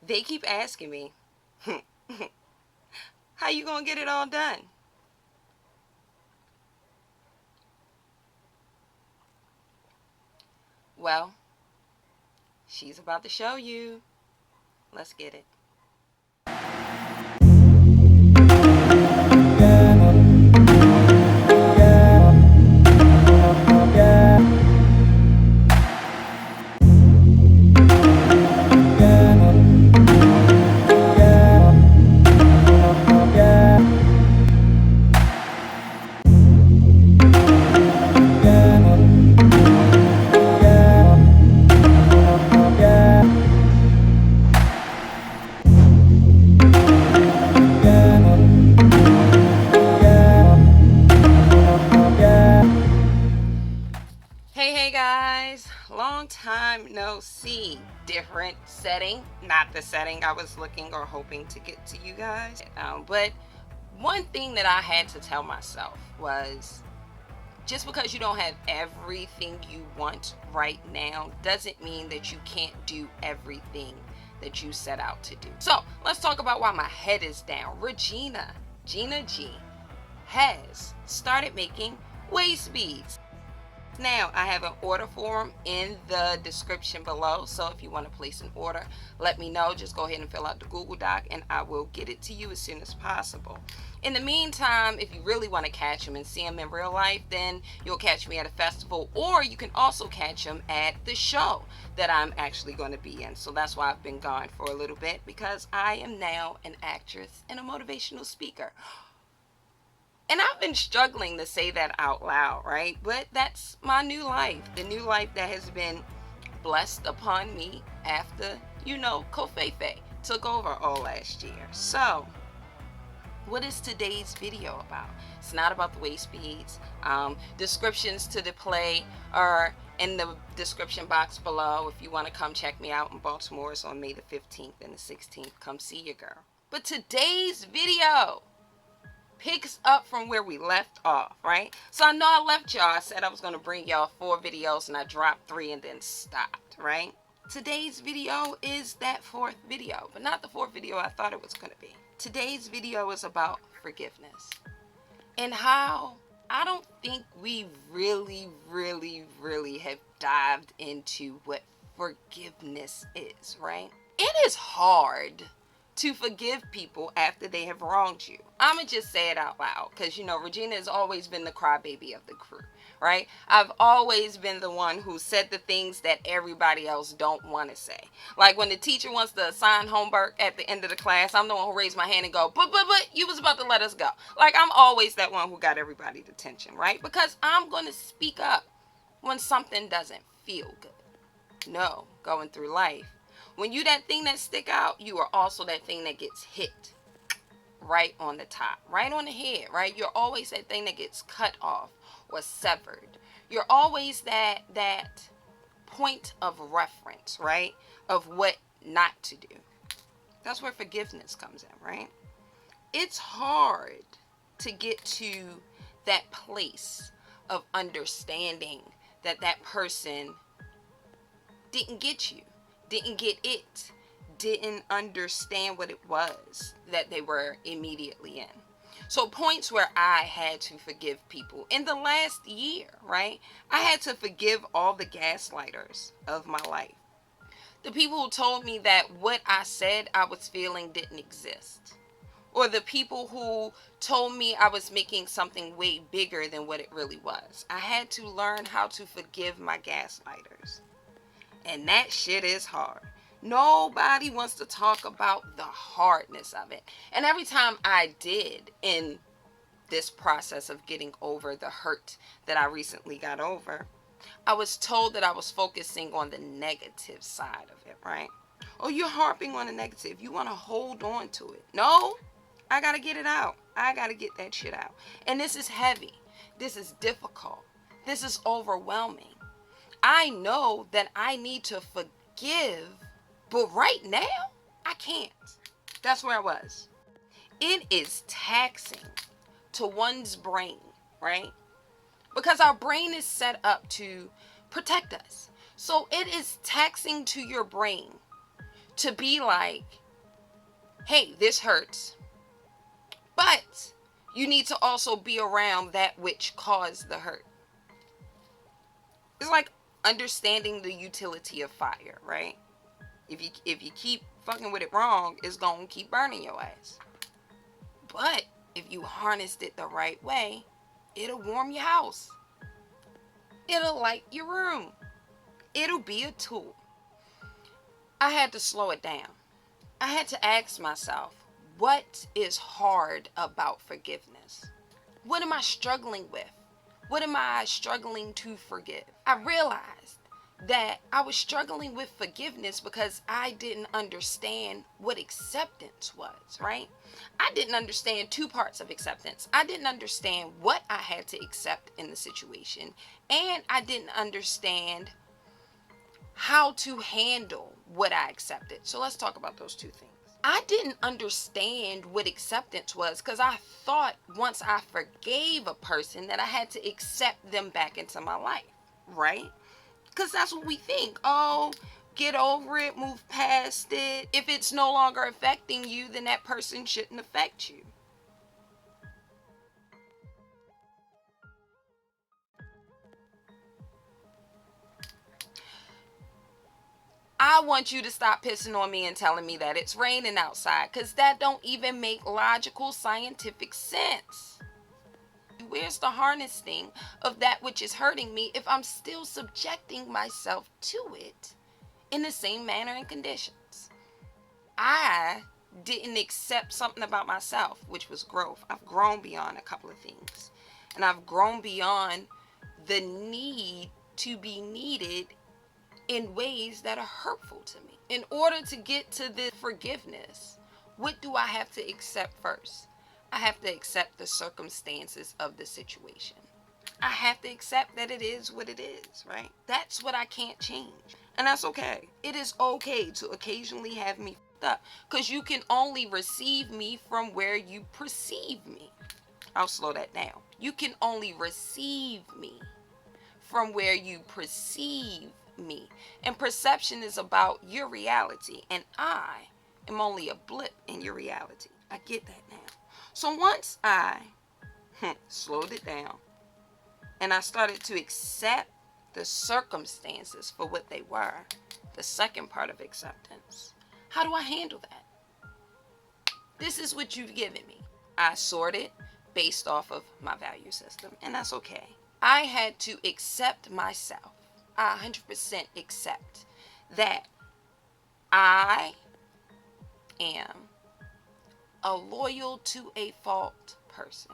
They keep asking me, how you gonna get it all done? Well, she's about to show you. Let's get it. Hey guys, long time no see. Different setting, not the setting I was looking or hoping to get to you guys. But one thing that I had to tell myself was, just because you don't have everything you want right now doesn't mean that you can't do everything that you set out to do. So let's talk about why my head is down. Gina G, has started making waist beads. Now, I have an order form in the description below, so if you want to place an order, let me know. Just go ahead and fill out the Google Doc and I will get it to you as soon as possible. In the meantime, if you really want to catch them and see them in real life, then you'll catch me at a festival, or you can also catch them at the show that I'm actually going to be in. So that's why I've been gone for a little bit, because I am now an actress and a motivational speaker. And I've been struggling to say that out loud, right? But that's my new life. The new life that has been blessed upon me after, Kofefe took over all last year. So, what is today's video about? It's not about the waist beads. Descriptions to the play are in the description box below. If you want to come check me out in Baltimore, it's on May the 15th and the 16th. Come see your girl. But today's video picks up from where we left off, right? So I know I left y'all. I said I was going to bring y'all 4 videos and I dropped 3 and then stopped, right? Today's video is that 4th video, but not the 4th video I thought it was going to be. Today's video is about forgiveness and how I don't think we really have dived into what forgiveness is, right? It is hard to forgive people after they have wronged you. I'ma just say it out loud, because Regina has always been the crybaby of the crew, right? I've always been the one who said the things that everybody else don't want to say. Like when the teacher wants to assign homework at the end of the class, I'm the one who raised my hand and go, but you was about to let us go. Like, I'm always that one who got everybody's attention, right? Because I'm gonna speak up when something doesn't feel good. No, going through life, when you that thing that stick out, you are also that thing that gets hit right on the top, right on the head, right? You're always that thing that gets cut off or severed. You're always that point of reference, right? Of what not to do. That's where forgiveness comes in, right? It's hard to get to that place of understanding that that person didn't get you, didn't get it, didn't understand what it was that they were immediately in. So points where I had to forgive people in the last year, right? I had to forgive all the gaslighters of my life. The people who told me that what I said I was feeling didn't exist. Or the people who told me I was making something way bigger than what it really was. I had to learn how to forgive my gaslighters. And that shit is hard. Nobody wants to talk about the hardness of it. And every time I did in this process of getting over the hurt that I recently got over, I was told that I was focusing on the negative side of it, right? Oh, you're harping on the negative. You want to hold on to it. No, I got to get it out. I got to get that shit out. And this is heavy. This is difficult. This is overwhelming. I know that I need to forgive, but right now, I can't. That's where I was. It is taxing to one's brain, right? Because our brain is set up to protect us. So it is taxing to your brain to be like, hey, this hurts, but you need to also be around that which caused the hurt. It's like understanding the utility of fire, right? If you keep fucking with it wrong, it's gonna keep burning your ass. But if you harnessed it the right way, it'll warm your house. It'll light your room. It'll be a tool. I had to slow it down. I had to ask myself, what is hard about forgiveness? What am I struggling with? What am I struggling to forgive? I realized that I was struggling with forgiveness because I didn't understand what acceptance was, right? I didn't understand two parts of acceptance. I didn't understand what I had to accept in the situation, and I didn't understand how to handle what I accepted. So let's talk about those two things. I didn't understand what acceptance was because I thought once I forgave a person that I had to accept them back into my life, right? Because that's what we think. Oh, get over it, move past it. If it's no longer affecting you, then that person shouldn't affect you. I want you to stop pissing on me and telling me that it's raining outside, because that don't even make logical, scientific sense. Where's the harnessing of that which is hurting me if I'm still subjecting myself to it in the same manner and conditions? I didn't accept something about myself, which was growth. I've grown beyond a couple of things. And I've grown beyond the need to be needed in ways that are hurtful to me. In order to get to this forgiveness, what do I have to accept first? I have to accept the circumstances of the situation. I have to accept that it is what it is, right? That's what I can't change. And that's okay. It is okay to occasionally have me fucked up, because you can only receive me from where you perceive me. I'll slow that down. You can only receive me from where you perceive me. And perception is about your reality, and I am only a blip in your reality. I get that now. So once I slowed it down and I started to accept the circumstances for what they were, the second part of acceptance, how do I handle that? This is what you've given me. I sort it based off of my value system, and that's okay. I had to accept myself. I 100% accept that I am a loyal to a fault person.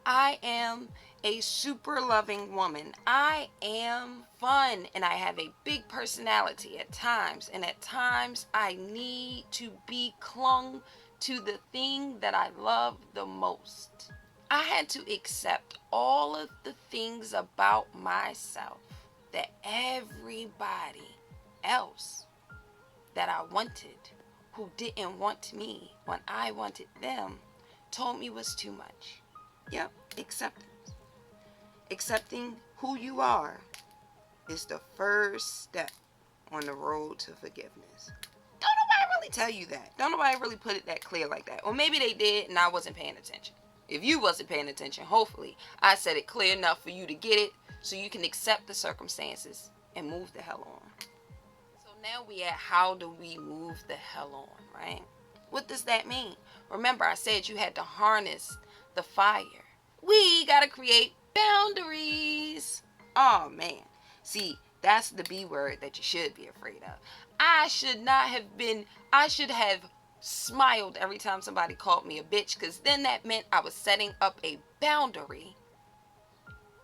I am a super loving woman. I am fun, and I have a big personality at times. And at times I need to be clung to the thing that I love the most. I had to accept all of the things about myself that everybody else that I wanted, who didn't want me when I wanted them, told me was too much. Yep, acceptance. Accepting who you are is the first step on the road to forgiveness. Don't nobody really tell you that. Don't nobody really put it that clear like that. Or maybe they did and I wasn't paying attention. If you wasn't paying attention, hopefully I said it clear enough for you to get it, so you can accept the circumstances and move the hell on. So now we at how do we move the hell on, right? What does that mean? Remember, I said you had to harness the fire. We got to create boundaries. Oh, man. See, that's the B word that you should be afraid of. I should have smiled every time somebody called me a bitch, because then that meant I was setting up a boundary,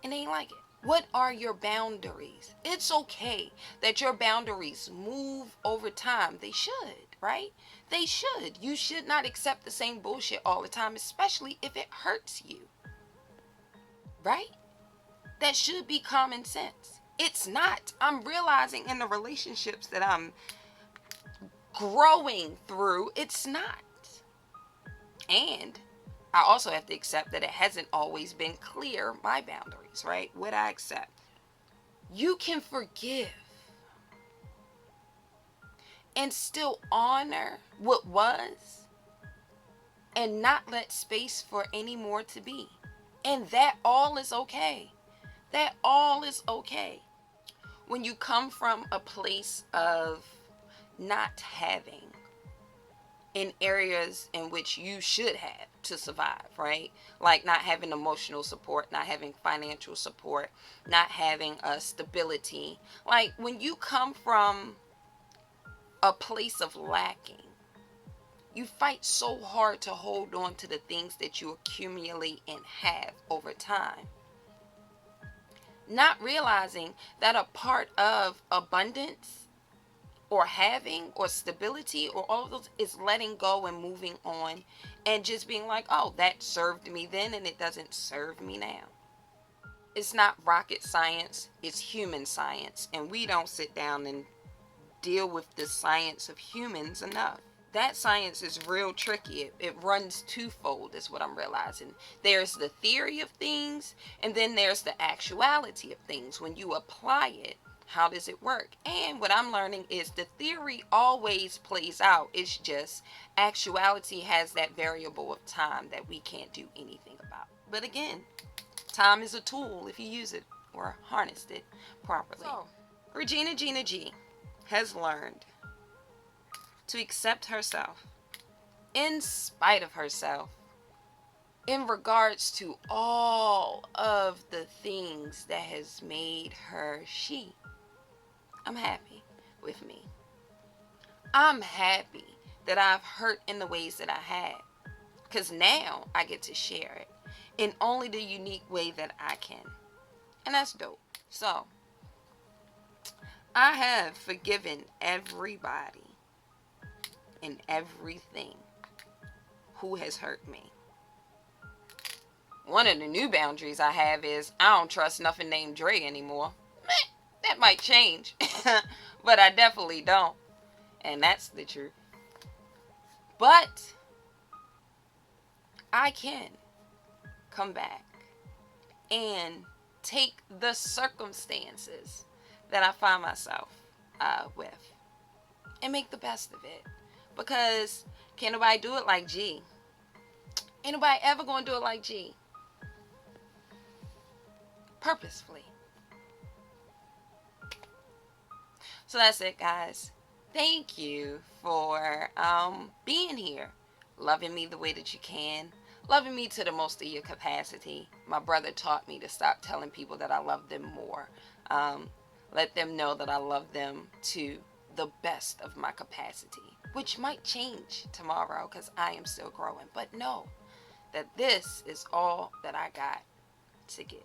and they ain't like it. What are your boundaries? It's okay that your boundaries move over time. They should, right? They should. You should not accept the same bullshit all the time, especially if it hurts you. Right? That should be common sense. It's not. I'm realizing in the relationships that I'm growing through, it's not. And I also have to accept that it hasn't always been clear, my boundaries, right? What I accept. You can forgive and still honor what was and not let space for any more to be. And that all is okay. That all is okay. When you come from a place of not having in areas in which you should have to survive, right? Like not having emotional support, not having financial support, not having a stability. Like when you come from a place of lacking, you fight so hard to hold on to the things that you accumulate and have over time, not realizing that a part of abundance or having or stability or all of those is letting go and moving on and just being like, oh, that served me then and it doesn't serve me now. It's not rocket science, it's human science, and we don't sit down and deal with the science of humans enough. That science is real tricky. It runs twofold, is what I'm realizing. There's the theory of things, and then there's the actuality of things. When you apply it, how does it work? And what I'm learning is the theory always plays out. It's just actuality has that variable of time that we can't do anything about. But again, time is a tool if you use it or harnessed it properly. So, Regina Gina G has learned to accept herself in spite of herself in regards to all of the things that has made her she. I'm happy with me. I'm happy that I've hurt in the ways that I had, because now I get to share it in only the unique way that I can, and that's dope. So I have forgiven everybody and everything who has hurt me. One of the new boundaries I have is I don't trust nothing named Dre anymore. That might change, but I definitely don't. And that's the truth. But I can come back and take the circumstances that I find myself with and make the best of it. Because can't nobody do it like G. Ain't nobody ever gonna do it like G. Purposefully. So that's it, guys. Thank you for being here. Loving me the way that you can. Loving me to the most of your capacity. My brother taught me to stop telling people that I love them more. Let them know that I love them to the best of my capacity, which might change tomorrow because I am still growing. But know that this is all that I got to give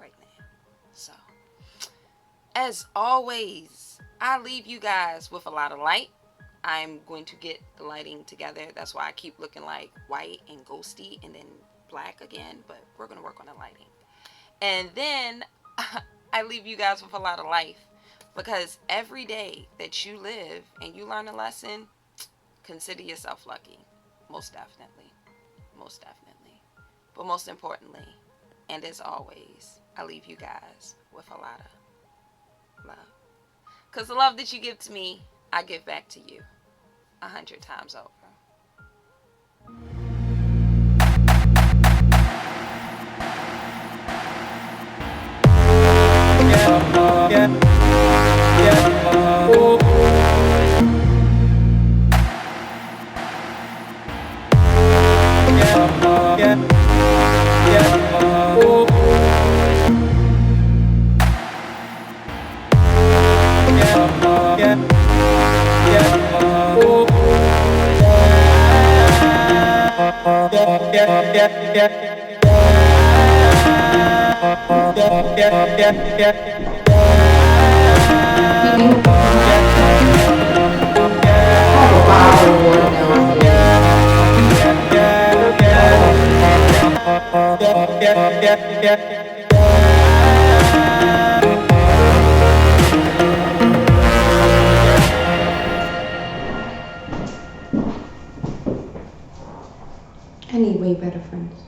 right now. So, as always, I leave you guys with a lot of light. I'm going to get the lighting together. That's why I keep looking like white and ghosty and then black again. But we're going to work on the lighting. And then I leave you guys with a lot of life. Because every day that you live and you learn a lesson, consider yourself lucky. Most definitely. Most definitely. But most importantly, and as always, I leave you guys with a lot of love. Because the love that you give to me, I give back to you 100 times over. I need way better friends.